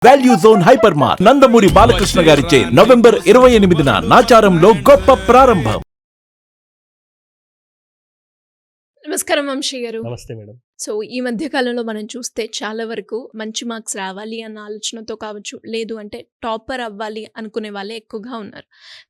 Value zone hyper mart Nandamuri Balakrishna గారిచే November 28న నాచారంలో గొప్ప ప్రారంభం. నమస్కారం వంశీ గారు. నమస్తే మేడం. సో ఈ మధ్య కాలంలో మనం చూస్తే చాలా వరకు మంచి మార్క్స్ రావాలి అన్న ఆలోచనతో కావచ్చు, లేదు అంటే టాపర్ అవ్వాలి అనుకునే వాళ్ళే ఎక్కువగా ఉన్నారు.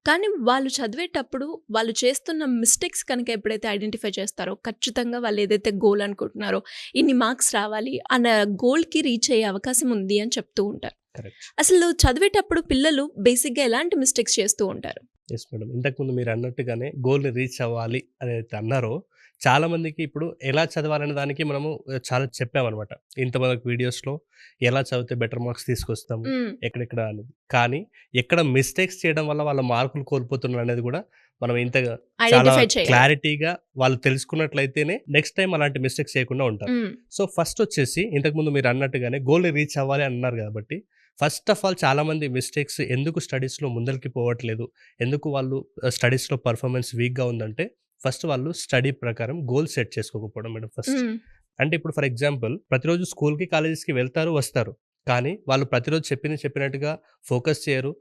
కానీ వాళ్ళు చదివేటప్పుడు వాళ్ళు చేస్తున్న మిస్టేక్స్ కనుక ఎప్పుడైతే ఐడెంటిఫై చేస్తారో ఖచ్చితంగా వాళ్ళు ఏదైతే గోల్ అనుకుంటున్నారో ఇన్ని మార్క్స్ రావాలి అన్న గోల్కి రీచ్ అయ్యే అవకాశం ఉంది అని చెప్తూ ఉంటారు. కరెక్ట్. అసలు చదివేటప్పుడు పిల్లలు బేసిక్గా ఎలాంటి మిస్టేక్స్ చేస్తూ ఉంటారు? Yes madam. ఇంతకుముందు మీరు అన్నట్టుగానే గోల్ని రీచ్ అవ్వాలి అనేది అన్నారో చాలా మందికి ఇప్పుడు ఎలా చదవాలనే దానికి మనము చాలా చెప్పామన్నమాట. ఇంతమందికి వీడియోస్లో ఎలా చదివితే బెటర్ మార్క్స్ తీసుకొస్తాము ఎక్కడెక్కడ అనేది. కానీ ఎక్కడ మిస్టేక్స్ చేయడం వల్ల వాళ్ళ మార్కులు కోల్పోతున్నారు అనేది కూడా మనం ఇంతగా చాలా ఐడెంటిఫై చేయాలి. క్లారిటీగా వాళ్ళు తెలుసుకున్నట్లయితేనే నెక్స్ట్ టైం అలాంటి మిస్టేక్స్ చేయకుండా ఉంటారు. సో ఫస్ట్ వచ్చేసి ఇంతకుముందు మీరు అన్నట్టుగానే గోల్ని రీచ్ అవ్వాలి అన్నారు కాబట్టి ఫస్ట్ ఆఫ్ ఆల్ చాలామంది మిస్టేక్స్ ఎందుకు స్టడీస్లో ముందరికి పోవట్లేదు, ఎందుకు వాళ్ళు స్టడీస్లో పర్ఫార్మెన్స్ వీక్గా ఉందంటే ఫస్ట్ వాళ్ళు స్టడీ ప్రకారం గోల్ సెట్ చేసుకోకపోవడం మేడం ఫస్ట్. అంటే ఇప్పుడు ఫర్ ఎగ్జాంపుల్ ప్రతిరోజు స్కూల్కి కాలేజెస్కి వెళ్తారు వస్తారు, కానీ వాళ్ళు ప్రతిరోజు చెప్పినట్టుగా ఫోకస్ చేయరు.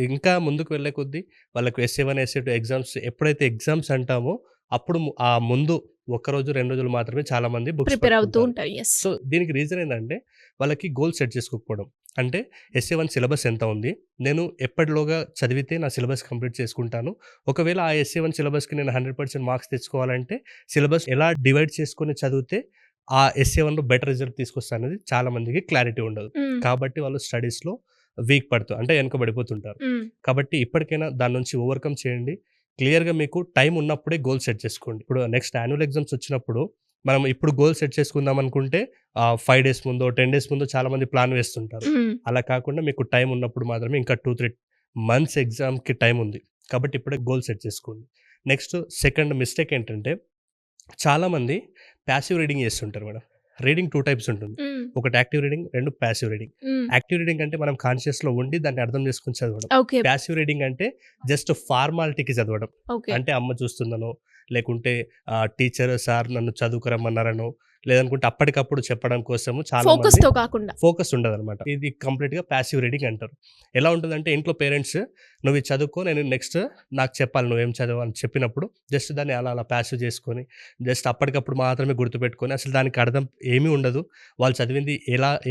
ఇంకా ముందుకు వెళ్ళే కొద్దీ వాళ్ళకు SA1 SA2 ఎగ్జామ్స్ ఎప్పుడైతే ఎగ్జామ్స్ అంటామో అప్పుడు ఆ ముందు ఒక్కరోజు 2 రోజులు మాత్రమే చాలా మంది బుక్స్ ప్రిపేర్ అవుతూ ఉంటారు. ఎస్. సో దీనికి రీజన్ ఏంటంటే వాళ్ళకి గోల్ సెట్ చేసుకోకపోవడం. అంటే SA1 సిలబస్ ఎంత ఉంది, నేను ఎప్పటిలోగా చదివితే నా సిలబస్ కంప్లీట్ చేసుకుంటాను, ఒకవేళ ఆ SA1 సిలబస్కి నేను 100% మార్క్స్ తెచ్చుకోవాలంటే సిలబస్ ఎలా డివైడ్ చేసుకొని చదివితే ఆ SA1లో బెటర్ రిజల్ట్ తీసుకొస్తా అనేది చాలా మందికి క్లారిటీ ఉండదు. కాబట్టి వాళ్ళు స్టడీస్లో వీక్ పడుతూ అంటే వెనుకబడిపోతుంటారు. కాబట్టి ఇప్పటికైనా దాని నుంచి ఓవర్కమ్ చేయండి. క్లియర్గా మీకు టైం ఉన్నప్పుడే గోల్ సెట్ చేసుకోండి. ఇప్పుడు నెక్స్ట్ యాన్యువల్ ఎగ్జామ్స్ వచ్చినప్పుడు మనం ఇప్పుడు గోల్ సెట్ చేసుకుందాం అనుకుంటే 5 days ముందో 10 days ముందో చాలా మంది ప్లాన్ వేస్తుంటారు. అలా కాకుండా మీకు టైం ఉన్నప్పుడు మాత్రమే, ఇంకా 2-3 months ఎగ్జామ్కి టైం ఉంది కాబట్టి ఇప్పుడే గోల్ సెట్ చేసుకోండి. నెక్స్ట్ సెకండ్ మిస్టేక్ ఏంటంటే చాలామంది ప్యాసివ్ రీడింగ్ చేస్తుంటారు మేడం. రీడింగ్ 2 types ఉంటుంది. ఒకటి active reading, 2 passive reading. Active reading అంటే మనం కాన్షియస్లో ఉండి దాన్ని అర్థం చేసుకుని చదవడం. ప్యాసివ్ రీడింగ్ అంటే జస్ట్ ఫార్మాలిటీకి చదవడం. అంటే అమ్మ చూస్తుందనో, లేకుంటే టీచర్ సార్ నన్ను చదువుకురమ్మన్నారనో, లేదనుకుంటే అప్పటికప్పుడు చెప్పడం కోసము చాలా ఫోకస్ ఉండదు అనమాట. ఇది కంప్లీట్గా ప్యాసివ్ రీడింగ్ అంటారు. ఎలా ఉంటుందంటే ఇంట్లో పేరెంట్స్ నువ్వు ఇది చదువుకో, నేను నెక్స్ట్ నాకు చెప్పాలి నువ్వేం చదవు అని చెప్పినప్పుడు జస్ట్ దాన్ని అలా ప్యాసివ్ చేసుకొని జస్ట్ అప్పటికప్పుడు మాత్రమే గుర్తుపెట్టుకొని అసలు దానికి అర్థం ఏమీ ఉండదు, వాళ్ళు చదివింది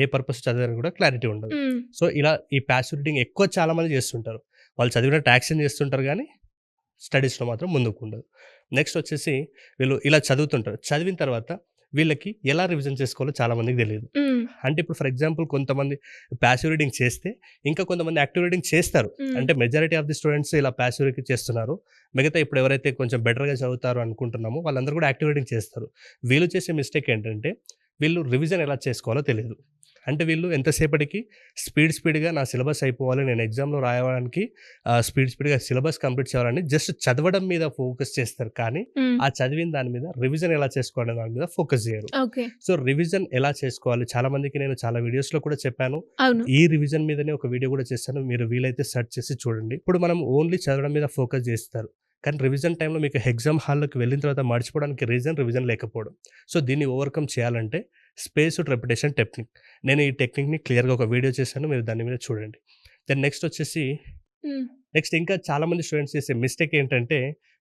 ఏ పర్పస్ చదివారని కూడా క్లారిటీ ఉండదు. సో ఇలా ఈ ప్యాసివ్ రీడింగ్ ఎక్కువ చాలా మంది చేస్తుంటారు. వాళ్ళు చదివినట్టు యాక్షన్ చేస్తుంటారు కానీ స్టడీస్లో మాత్రం ముందుకు ఉండదు. నెక్స్ట్ వచ్చేసి వీళ్ళు ఇలా చదువుతుంటారు, చదివిన తర్వాత వీళ్ళకి ఎలా రివిజన్ చేసుకోవాలో చాలా మందికి తెలియదు. అంటే ఇప్పుడు ఫర్ ఎగ్జాంపుల్ కొంతమంది ప్యాసివ్ రీడింగ్ చేస్తే ఇంకా కొంతమంది యాక్టివ్ రీడింగ్ చేస్తారు. అంటే మెజారిటీ ఆఫ్ ది స్టూడెంట్స్ ఇలా ప్యాసివ్ రీడింగ్ చేస్తున్నారు. మిగతా ఇప్పుడు ఎవరైతే కొంచెం బెటర్గా చదువుతారు అనుకుంటున్నామో వాళ్ళందరూ కూడా యాక్టివ్ రీడింగ్ చేస్తారు. వీళ్ళు చేసే మిస్టేక్ ఏంటంటే వీళ్ళు రివిజన్ ఎలా చేసుకోవాలో తెలియదు. అంటే వీళ్ళు ఎంతసేపటికి స్పీడ్గా నా సిలబస్ అయిపోవాలి, నేను ఎగ్జామ్లో రాయడానికి స్పీడ్గా సిలబస్ కంప్లీట్ చేయాలని జస్ట్ చదవడం మీద ఫోకస్ చేస్తారు. కానీ ఆ చదివిన దాని మీద రివిజన్ ఎలా చేసుకోవాలనే దాని మీద ఫోకస్ చేయరు. సో రివిజన్ ఎలా చేసుకోవాలి చాలా మందికి నేను చాలా వీడియోస్లో కూడా చెప్పాను. ఈ రివిజన్ మీదనే ఒక వీడియో కూడా చేస్తాను, మీరు వీలైతే సెర్చ్ చేసి చూడండి. ఇప్పుడు మనం ఓన్లీ చదవడం మీద ఫోకస్ చేస్తారు కానీ రివిజన్ టైంలో మీకు ఎగ్జామ్ హాల్లోకి వెళ్ళిన తర్వాత మర్చిపోవడానికి రివిజన్ లేకపోవడం. సో దీన్ని ఓవర్కమ్ చేయాలంటే స్పేస్డ్ రెపిటేషన్ టెక్నిక్, నేను ఈ టెక్నిక్ని క్లియర్గా ఒక వీడియో చేశాను, మీరు దాని మీద చూడండి. దెన్ నెక్స్ట్ వచ్చేసి ఇంకా చాలామంది స్టూడెంట్స్ చేసే మిస్టేక్ ఏంటంటే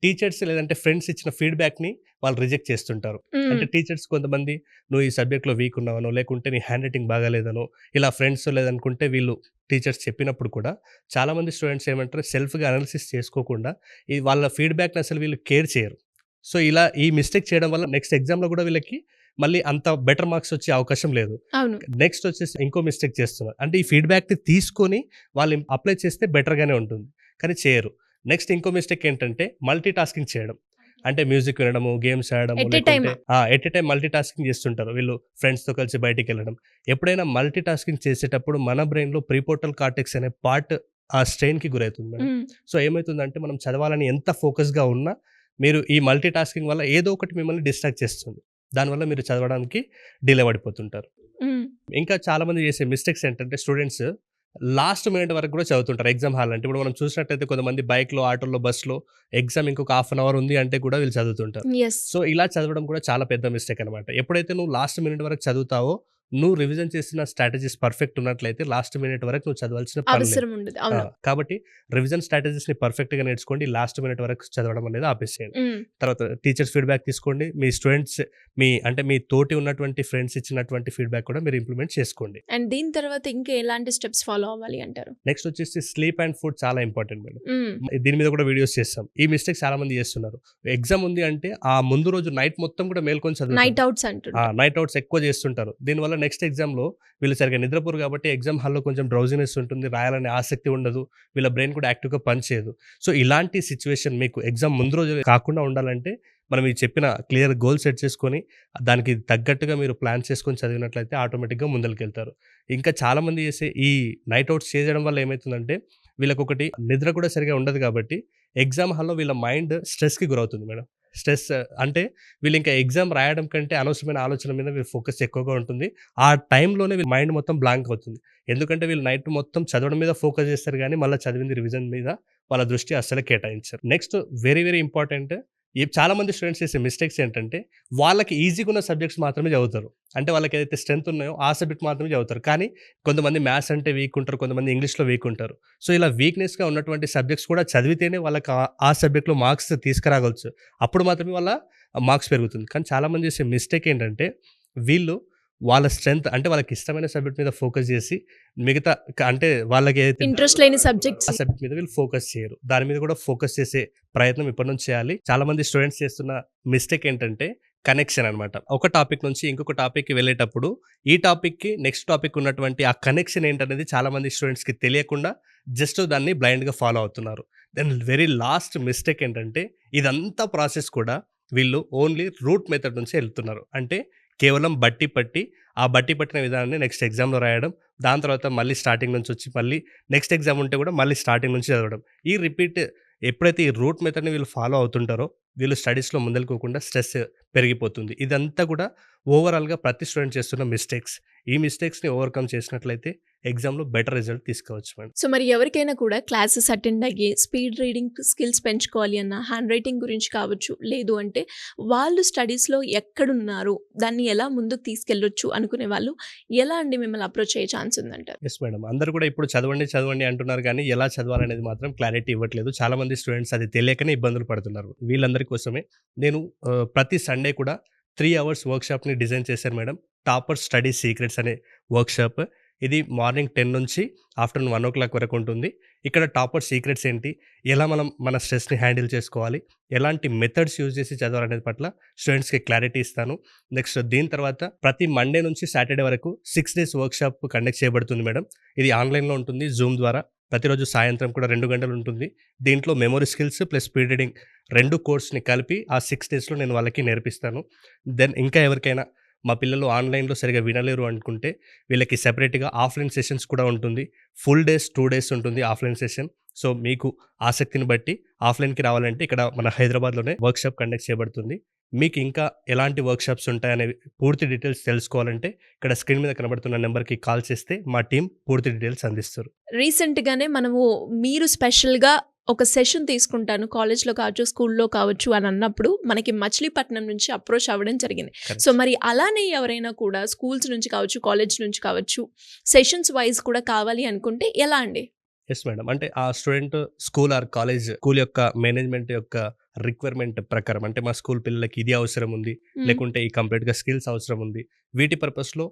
టీచర్స్ లేదంటే ఫ్రెండ్స్ ఇచ్చిన ఫీడ్బ్యాక్ని వాళ్ళు రిజెక్ట్ చేస్తుంటారు. అంటే టీచర్స్ కొంతమంది నువ్వు ఈ సబ్జెక్ట్లో వీక్ ఉన్నావనో, లేకుంటే నీ హ్యాండ్ రైటింగ్ బాగాలేదనో, ఇలా ఫ్రెండ్స్ లేదనుకుంటే వీళ్ళు టీచర్స్ చెప్పినప్పుడు కూడా చాలామంది స్టూడెంట్స్ ఏమంటారు సెల్ఫ్గా అనాలిసిస్ చేసుకోకుండా ఈ వాళ్ళ ఫీడ్బ్యాక్ని అసలు వీళ్ళు కేర్ చేయరు. సో ఇలా ఈ మిస్టేక్ చేయడం వల్ల నెక్స్ట్ ఎగ్జామ్లో కూడా వీళ్ళకి మళ్ళీ అంత బెటర్ మార్క్స్ వచ్చే అవకాశం లేదు. నెక్స్ట్ వచ్చేసి ఇంకో మిస్టేక్ చేస్తున్నారు, అంటే ఈ ఫీడ్బ్యాక్ని తీసుకొని వాళ్ళు అప్లై చేస్తే బెటర్గానే ఉంటుంది కానీ చేయరు. నెక్స్ట్ ఇంకో మిస్టేక్ ఏంటంటే మల్టీ టాస్కింగ్ చేయడం. అంటే మ్యూజిక్ వినడము, గేమ్స్ ఆడడము, at a time multi tasking చేస్తుంటారు వీళ్ళు, ఫ్రెండ్స్తో కలిసి బయటికి వెళ్ళడం. ఎప్పుడైనా మల్టీ టాస్కింగ్ చేసేటప్పుడు మన బ్రెయిన్లో ప్రీపోర్టల్ కార్టెక్స్ అనే పార్ట్ ఆ స్ట్రెయిన్కి గురవుతుంది మేడం. సో ఏమవుతుందంటే మనం చదవాలని ఎంత ఫోకస్గా ఉన్నా మీరు ఈ మల్టీ టాస్కింగ్ వల్ల ఏదో ఒకటి మిమ్మల్ని డిస్ట్రాక్ట్ చేస్తుంది, దానివల్ల మీరు చదవడానికి డిలే పడిపోతుంటారు. ఇంకా చాలామంది చేసే మిస్టేక్స్ ఏంటంటే స్టూడెంట్స్ లాస్ట్ మినిట్ వరకు కూడా చదువుతుంటారు ఎగ్జామ్ హాల్ అంటే. ఇప్పుడు మనం చూసినట్టయితే కొంతమంది బైక్లో, ఆటోలో, బస్లో ఎగ్జామ్ ఇంకొక 1/2 hour ఉంది అంటే కూడా వీళ్ళు చదువుతుంటారు. సో ఇలా చదవడం కూడా చాలా పెద్ద మిస్టేక్ అనమాట. ఎప్పుడైతే నువ్వు లాస్ట్ మినిట్ వరకు చదువుతావో నువ్వు రివిజన్ చేసిన స్ట్రాటజీస్ పర్ఫెక్ట్ ఉన్నట్లయితే లాస్ట్ మినిట్ వరకు నువ్వు చదవాల్సిన పని లేదు. అవసరం ఉండదు. అవును. కాబట్టి రివిజన్ స్ట్రాటజీస్ని పర్ఫెక్ట్గా నేర్చుకోండి. లాస్ట్ మినిట్ వరకు చదవడం అనేది ఆపేసేయండి. ఉమ్. తర్వాత టీచర్స్ ఫీడ్బ్యాక్ తీసుకోండి. మీ స్టూడెంట్స్ మీ తోటి ఉన్నటువంటి ఫ్రెండ్స్ ఇచ్చినటువంటి ఫీడ్బ్యాక్ కూడా మీరు ఇంప్లిమెంట్ చేసుకోండి. అండ్ దీని తర్వాత ఇంకా ఎలాంటి స్టెప్స్ ఫాలో అవ్వాలి అంటారు? నెక్స్ట్ వచ్చేసి స్లీప్ అండ్ ఫుడ్ చాలా ఇంపార్టెంట్ మేడం. ఉమ్. దీని మీద కూడా వీడియోస్ చేస్తాం. ఈ మిస్టేక్ చాలా మంది చేస్తున్నారు. ఎగ్జామ్ ఉంది అంటే ఆ ముందు రోజు నైట్ మొత్తం కూడా మేల్కొని చదువుతారు. నైట్ అవుట్స్ అంటున్నారు. నైట్ అవుట్స్ ఎక్కువ చేస్తుంటారు. దీనివల్ల నెక్స్ట్ ఎగ్జామ్లో వీళ్ళు సరిగా నిద్రపోరు కాబట్టి ఎగ్జామ్ హాల్లో కొంచెం డ్రౌజినెస్ ఉంటుంది, రాయాలనే ఆసక్తి ఉండదు, వీళ్ళ బ్రెయిన్ కూడా యాక్టివ్గా పనిచేయదు. సో ఇలాంటి సిచ్యువేషన్ మీకు ఎగ్జామ్ ముందు రోజు కాకుండా ఉండాలంటే మనం ఈ చెప్పిన క్లియర్ గోల్ సెట్ చేసుకొని దానికి తగ్గట్టుగా మీరు ప్లాన్ చేసుకొని చదివినట్లయితే ఆటోమేటిక్గా ముందరికి వెళ్తారు. ఇంకా చాలామంది చేసే ఈ నైట్ అవుట్స్ చేయడం వల్ల ఏమవుతుందంటే వీళ్ళకి ఒకటి నిద్ర కూడా సరిగా ఉండదు కాబట్టి ఎగ్జామ్ హాల్లో వీళ్ళ మైండ్ స్ట్రెస్కి గురవుతుంది మేడం. స్ట్రెస్ అంటే వీళ్ళు ఇంకా ఎగ్జామ్ రాయడం కంటే అనవసరమైన ఆలోచన మీద వీళ్ళు ఫోకస్ ఎక్కువగా ఉంటుంది. ఆ టైంలోనే వీళ్ళ మైండ్ మొత్తం బ్లాంక్ అవుతుంది. ఎందుకంటే వీళ్ళు నైట్ మొత్తం చదవడం మీద ఫోకస్ చేస్తారు కానీ మళ్ళీ చదివింది రివిజన్ మీద వాళ్ళ దృష్టి అస్సలు కేటాయించారు. నెక్స్ట్ వెరీ వెరీ ఇంపార్టెంట్, చాలా మంది స్టూడెంట్స్ చేసే మిస్టేక్స్ ఏంటంటే వాళ్ళకి ఈజీగా ఉన్న సబ్జెక్ట్స్ మాత్రమే చదువుతారు. అంటే వాళ్ళకి ఏదైతే స్ట్రెంత్ ఉన్నాయో ఆ సబ్జెక్ట్ మాత్రమే చదువుతారు. కానీ కొంతమంది మ్యాథ్స్ అంటే వీక్ ఉంటారు, కొంతమంది ఇంగ్లీష్లో వీక్ ఉంటారు. సో ఇలా వీక్నెస్గా ఉన్నటువంటి సబ్జెక్ట్స్ కూడా చదివితేనే వాళ్ళకి ఆ సబ్జెక్ట్లో మార్క్స్ తీసుకురాగలచ్చు. అప్పుడు మాత్రమే వాళ్ళ మార్క్స్ పెరుగుతుంది. కానీ చాలామంది చేసే మిస్టేక్ ఏంటంటే వీళ్ళు వాళ్ళ స్ట్రెంత్ అంటే వాళ్ళకి ఇష్టమైన సబ్జెక్ట్ మీద ఫోకస్ చేసి మిగతా అంటే వాళ్ళకి ఏదైతే ఇంట్రెస్ట్ లేని సబ్జెక్ట్స్ ఆ సబ్జెక్ట్ మీద వీళ్ళు ఫోకస్ చేయరు. దాని మీద కూడా ఫోకస్ చేసే ప్రయత్నం ఇప్పటి నుంచి చేయాలి. చాలా మంది స్టూడెంట్స్ చేస్తున్న మిస్టేక్ ఏంటంటే కనెక్షన్ అనమాట. ఒక టాపిక్ నుంచి ఇంకొక టాపిక్కి వెళ్ళేటప్పుడు ఈ టాపిక్కి నెక్స్ట్ టాపిక్ ఉన్నటువంటి ఆ కనెక్షన్ ఏంటనేది చాలా మంది స్టూడెంట్స్కి తెలియకుండా జస్ట్ దాన్ని బ్లైండ్గా ఫాలో అవుతున్నారు. దెన్ వెరీ లాస్ట్ మిస్టేక్ ఏంటంటే ఇదంతా ప్రాసెస్ కూడా వీళ్ళు ఓన్లీ రూట్ మెథడ్ నుంచి వెళ్తున్నారు. అంటే కేవలం బట్టి పట్టి ఆ బట్టి పట్టిన విధానాన్ని నెక్స్ట్ ఎగ్జామ్లో రాయడం, దాని తర్వాత మళ్ళీ స్టార్టింగ్ నుంచి వచ్చి మళ్ళీ నెక్స్ట్ ఎగ్జామ్ ఉంటే కూడా మళ్ళీ స్టార్టింగ్ నుంచి చదవడం. ఈ రిపీట్ ఎప్పుడైతే ఈ రూట్ మెథడ్ని వీళ్ళు ఫాలో అవుతుంటారో వీళ్ళు స్టడీస్లో ముందలుకోకుండా స్ట్రెస్ పెరిగిపోతుంది. ఇదంతా కూడా ఓవరాల్గా ప్రతి స్టూడెంట్ చేస్తున్న మిస్టేక్స్. ఈ మిస్టేక్స్ని ఓవర్కమ్ చేసినట్లయితే ఎగ్జామ్లో బెటర్ రిజల్ట్ తీసుకోవచ్చు మేడం. సో మరి ఎవరికైనా కూడా క్లాసెస్ అటెండ్ అయ్యి స్పీడ్ రీడింగ్ స్కిల్స్ పెంచుకోవాలి అన్న, హ్యాండ్ రైటింగ్ గురించి కావచ్చు, లేదు అంటే వాళ్ళు స్టడీస్లో ఎక్కడున్నారు, దాన్ని ఎలా ముందుకు తీసుకెళ్ళొచ్చు అనుకునే వాళ్ళు ఎలా అండి మిమ్మల్ని అప్రోచ్ అయ్యే ఛాన్స్ ఉందంటారు? Yes madam. అందరూ కూడా ఇప్పుడు చదవండి అంటున్నారు కానీ ఎలా చదవాలనేది మాత్రం క్లారిటీ ఇవ్వట్లేదు. చాలా మంది స్టూడెంట్స్ అది తెలియకనే ఇబ్బందులు పడుతున్నారు. వీళ్ళందరి కోసమే నేను ప్రతి సండే కూడా 3 hours వర్క్షాప్ని డిజైన్ చేశాను మేడం. టాపర్ స్టడీ సీక్రెట్స్ అనే వర్క్షాప్. ఇది మార్నింగ్ 10 నుంచి ఆఫ్టర్నూన్ 1 o'clock వరకు ఉంటుంది. ఇక్కడ టాపర్ సీక్రెట్స్ ఏంటి, ఎలా మనం మన స్ట్రెస్ని హ్యాండిల్ చేసుకోవాలి, ఎలాంటి మెథడ్స్ యూజ్ చేసి చదవాలనేది పట్ల స్టూడెంట్స్కి క్లారిటీ ఇస్తాను. నెక్స్ట్ దీని తర్వాత ప్రతి మండే నుంచి సాటర్డే వరకు 6 days వర్క్షాప్ కండక్ట్ చేయబడుతుంది మేడం. ఇది ఆన్లైన్లో ఉంటుంది జూమ్ ద్వారా. ప్రతిరోజు సాయంత్రం కూడా 2 గంటలు ఉంటుంది. దీంట్లో memory skills plus speed reading 2 కోర్స్ని కలిపి ఆ 6 daysలో నేను వాళ్ళకి నేర్పిస్తాను. దెన్ ఇంకా ఎవరికైనా మా పిల్లలు ఆన్లైన్లో సరిగా వినలేరు అనుకుంటే వీళ్ళకి సెపరేట్గా ఆఫ్లైన్ సెషన్స్ కూడా ఉంటుంది. ఫుల్ డేస్ 2 days ఉంటుంది ఆఫ్లైన్ సెషన్. సో మీకు ఆసక్తిని బట్టి ఆఫ్లైన్కి రావాలంటే ఇక్కడ మన హైదరాబాద్లోనే వర్క్షాప్ కండక్ట్ చేయబడుతుంది. మీకు ఇంకా ఎలాంటి వర్క్షాప్స్ ఉంటాయనేవి పూర్తి డీటెయిల్స్ తెలుసుకోవాలంటే ఇక్కడ స్క్రీన్ మీద కనబడుతున్న నెంబర్కి కాల్ చేస్తే మా టీం పూర్తి డీటెయిల్స్ అందిస్తారు. రీసెంట్గానే మీరు స్పెషల్గా ఒక సెషన్ తీసుకుంటాను కాలేజ్లో కావచ్చు, స్కూల్లో కావచ్చు అని అన్నప్పుడు మనకి మచిలీపట్నం నుంచి అప్రోచ్ అవ్వడం జరిగింది. సో మరి అలానే ఎవరైనా కూడా స్కూల్స్ నుంచి కావచ్చు, కాలేజ్ నుంచి కావచ్చు, సెషన్స్ వైజ్ కూడా కావాలి అనుకుంటే ఎలా అండి? Yes madam. అంటే ఆ student school or college school యొక్క మేనేజ్మెంట్ యొక్క రిక్వైర్మెంట్ ప్రకారం అంటే మా స్కూల్ పిల్లలకి ఇది అవసరం ఉంది, లేకుంటే ఈ కంప్లీట్గా స్కిల్స్ అవసరం ఉంది, వీటి పర్పస్లో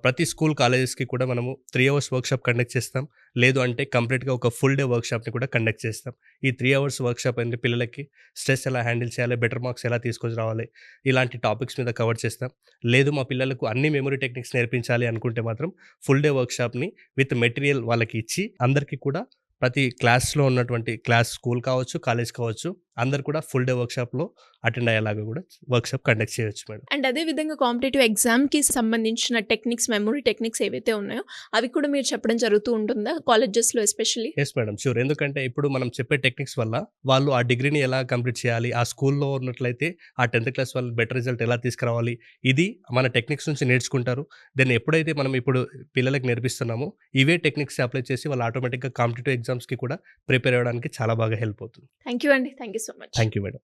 ప్రతి స్కూల్ కాలేజెస్కి కూడా మనము 3 hours వర్క్షాప్ కండక్ట్ చేస్తాం. లేదు అంటే కంప్లీట్గా ఒక ఫుల్ డే వర్క్షాప్ని కూడా కండక్ట్ చేస్తాం. ఈ 3 hours వర్క్షాప్ అంటే పిల్లలకి స్ట్రెస్ ఎలా హ్యాండిల్ చేయాలి, బెటర్ మార్క్స్ ఎలా తీసుకొని రావాలి, ఇలాంటి టాపిక్స్ మీద కవర్ చేస్తాం. లేదు మా పిల్లలకు అన్ని మెమరీ టెక్నిక్స్ నేర్పించాలి అనుకుంటే మాత్రం ఫుల్ డే వర్క్షాప్ని విత్ మెటీరియల్ వాళ్ళకి ఇచ్చి అందరికీ కూడా ప్రతి క్లాస్లో ఉన్నటువంటి స్కూల్ కావచ్చు, కాలేజ్ కావచ్చు, అందరు కూడా ఫుల్ డే వర్క్షాప్లో అటెండ్ అయ్యేలాగా కూడా వర్క్షాప్ కండక్ట్ చేయొచ్చు మేడం. అండ్ అదేవిధంగా కాంపిటేటివ్ ఎగ్జామ్కి సంబంధించిన టెక్నిక్స్, మెమరీ టెక్నిక్స్ ఏవైతే ఉన్నాయో అవి కూడా మీరు చెప్పడం జరుగుతూ ఉంటుందా కాలేజెస్లో ఎస్పెషల్లీ? Yes madam, sure. ఎందుకంటే ఇప్పుడు మనం చెప్పే టెక్నిక్స్ వల్ల వాళ్ళు ఆ డిగ్రీని ఎలా కంప్లీట్ చేయాలి, ఆ స్కూల్లో ఉన్నట్లయితే ఆ 10th class వాళ్ళు బెటర్ రిజల్ట్ ఎలా తీసుకురావాలి, ఇది మన టెక్నిక్స్ నుంచి నేర్చుకుంటారు. దెన్ ఎప్పుడైతే మనం ఇప్పుడు పిల్లలకి నేర్పిస్తున్నామో ఇవే టెక్నిక్స్ అప్లై చేసి వాళ్ళు ఆటోమేటిక్గా కాంపిటేటివ్ ఎగ్జామ్స్కి కూడా ప్రిపేర్ అవ్వడానికి చాలా బాగా హెల్ప్ అవుతుంది. థ్యాంక్ యూ అండి. Thank you so much. Thank you madam.